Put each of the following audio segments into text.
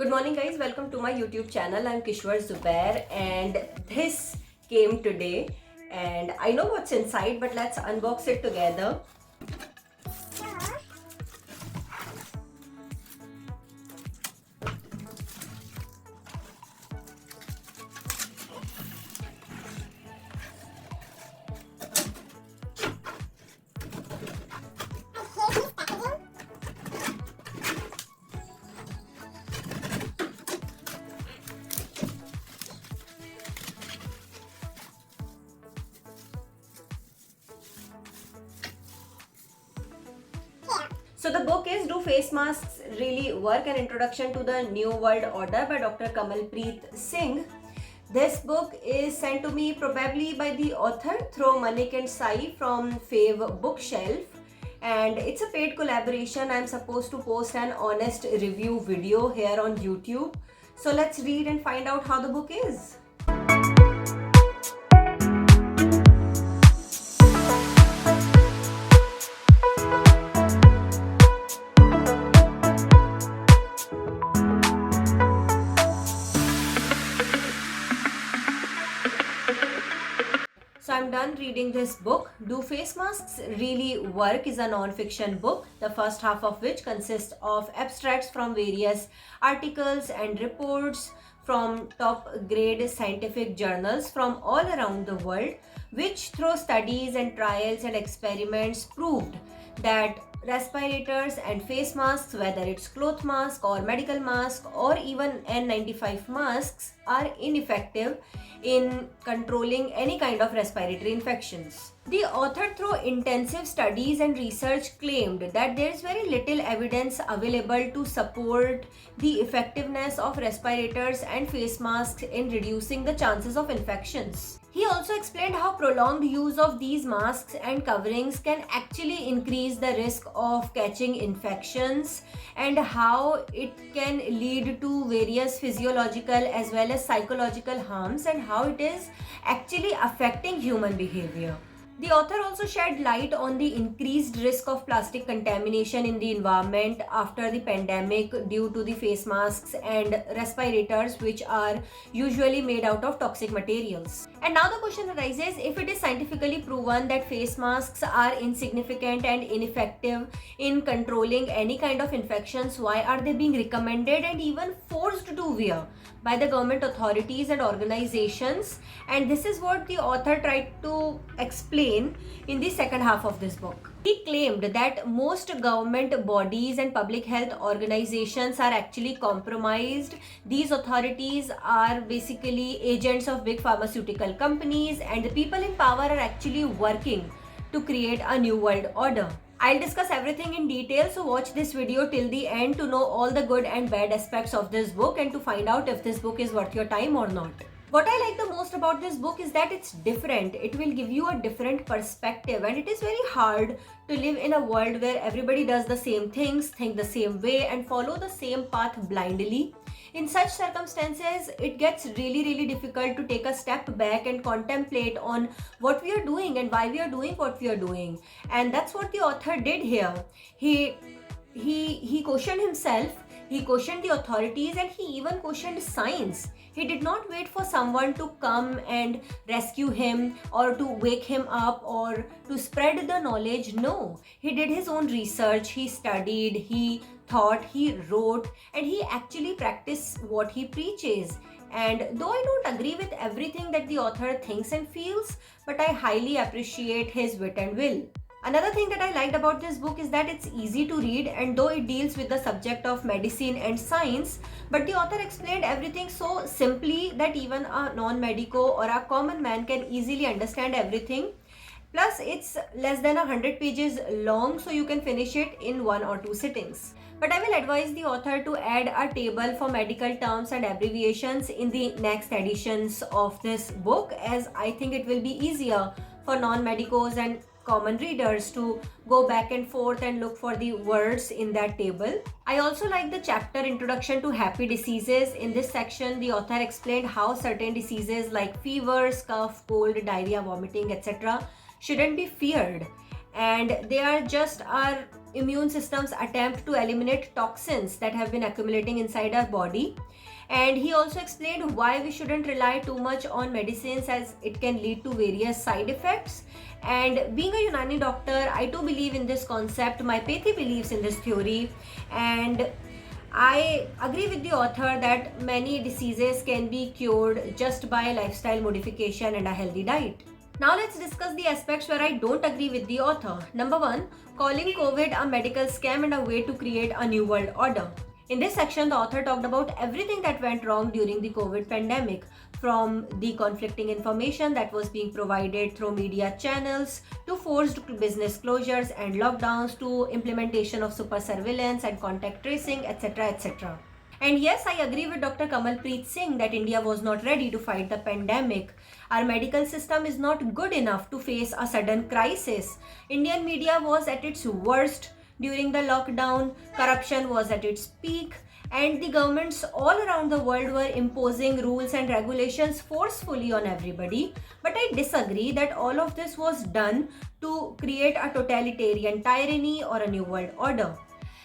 Good morning guys, welcome to my YouTube channel. I'm Kishwar Zubair and this came today and I know what's inside, but let's unbox it together. So the book is Do Face Masks Really Work? An Introduction to the New World Order by Dr. Kamalpreet Singh. This book is sent to me probably by the author through Manik and Sai from Fave Bookshelf, and it's a paid collaboration. I'm supposed to post an honest review video here on YouTube. So let's read and find out how the book is. So I'm done reading this book. Do Face Masks Really Work? Is a non-fiction book, the first half of which consists of abstracts from various articles and reports from top grade scientific journals from all around the world, which through studies and trials and experiments proved that respirators and face masks, whether it's cloth mask or medical mask or even N95 masks, are ineffective in controlling any kind of respiratory infections. The author, through intensive studies and research, claimed that there is very little evidence available to support the effectiveness of respirators and face masks in reducing the chances of infections. He also explained how prolonged use of these masks and coverings can actually increase the risk of catching infections and how it can lead to various physiological as well as psychological harms and how it is actually affecting human behavior. The author also shed light on the increased risk of plastic contamination in the environment after the pandemic due to the face masks and respirators, which are usually made out of toxic materials. And now the question arises, if it is scientifically proven that face masks are insignificant and ineffective in controlling any kind of infections, why are they being recommended and even forced to wear by the government authorities and organizations? And this is what the author tried to explain in the second half of this book. He claimed that most government bodies and public health organizations are actually compromised. These authorities are basically agents of big pharmaceutical companies, and the people in power are actually working to create a new world order. I'll discuss everything in detail, so watch this video till the end to know all the good and bad aspects of this book and to find out if this book is worth your time or not. What I like the most about this book is that it's different. It will give you a different perspective, and it is very hard to live in a world where everybody does the same things, think the same way, and follow the same path blindly. In such circumstances, it gets really difficult to take a step back and contemplate on what we are doing and why we are doing what we are doing. And that's what the author did here. He questioned himself, he questioned the authorities, and he even questioned science. He did not wait for someone to come and rescue him or to wake him up or to spread the knowledge. No, he did his own research, he studied, he thought, he wrote, and he actually practiced what he preaches. And though I don't agree with everything that the author thinks and feels, but I highly appreciate his wit and will. Another thing that I liked about this book is that it's easy to read, and though it deals with the subject of medicine and science, but the author explained everything so simply that even a non-medico or a common man can easily understand everything. Plus, it's less than 100 pages long, so you can finish it in 1 or 2 sittings. But I will advise the author to add a table for medical terms and abbreviations in the next editions of this book, as I think it will be easier for non-medicos and common readers to go back and forth and look for the words in that table. I also like the chapter Introduction to Happy Diseases. In this section, the author explained how certain diseases like fevers, cough, cold, diarrhea, vomiting, etc. shouldn't be feared, and they are just our immune system's attempt to eliminate toxins that have been accumulating inside our body. And he also explained why we shouldn't rely too much on medicines as it can lead to various side effects. And being a Unani doctor, I too believe in this concept. My Pethi believes in this theory, and I agree with the author that many diseases can be cured just by lifestyle modification and a healthy diet. Now let's discuss the aspects where I don't agree with the author. Number 1, calling COVID a medical scam and a way to create a new world order. In this section, the author talked about everything that went wrong during the COVID pandemic, from the conflicting information that was being provided through media channels, to forced business closures and lockdowns, to implementation of super surveillance and contact tracing, etc. etc. And yes, I agree with Dr. Kamalpreet Singh that India was not ready to fight the pandemic. Our medical system is not good enough to face a sudden crisis. Indian media was at its worst during the lockdown, corruption was at its peak, and the governments all around the world were imposing rules and regulations forcefully on everybody. But I disagree that all of this was done to create a totalitarian tyranny or a new world order.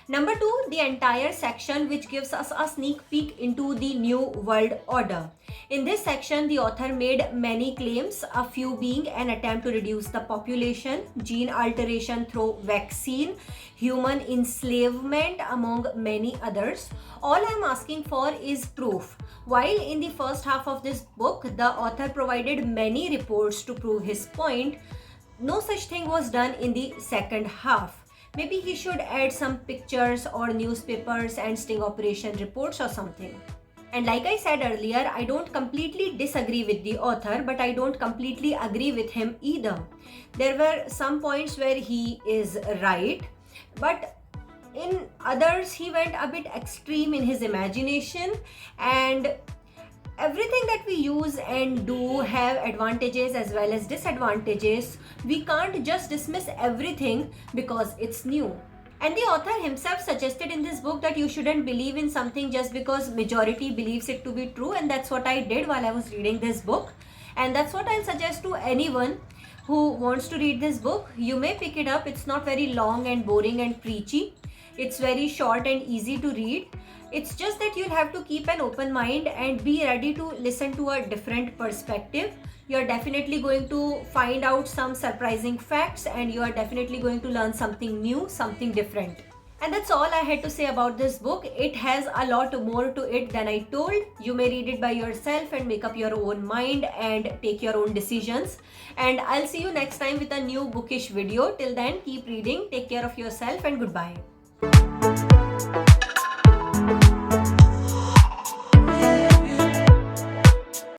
Number 2, the entire section which gives us a sneak peek into the new world order. In this section, the author made many claims, a few being an attempt to reduce the population, gene alteration through vaccine, human enslavement, among many others. All I am asking for is proof. While in the first half of this book, the author provided many reports to prove his point, no such thing was done in the second half. Maybe he should add some pictures or newspapers and sting operation reports or something. And like I said earlier, I don't completely disagree with the author, but I don't completely agree with him either. There were some points where he is right, but in others he went a bit extreme in his imagination, and everything that we use and do have advantages as well as disadvantages. We can't just dismiss everything because it's new. And the author himself suggested in this book that you shouldn't believe in something just because majority believes it to be true, and that's what I did while I was reading this book. And that's what I'll suggest to anyone who wants to read this book. You may pick it up. It's not very long and boring and preachy. It's very short and easy to read. It's just that you'll have to keep an open mind and be ready to listen to a different perspective. You're definitely going to find out some surprising facts, and you are definitely going to learn something new, something different. And that's all I had to say about this book. It has a lot more to it than I told. You may read it by yourself and make up your own mind and take your own decisions. And I'll see you next time with a new bookish video. Till then, keep reading, take care of yourself, and goodbye.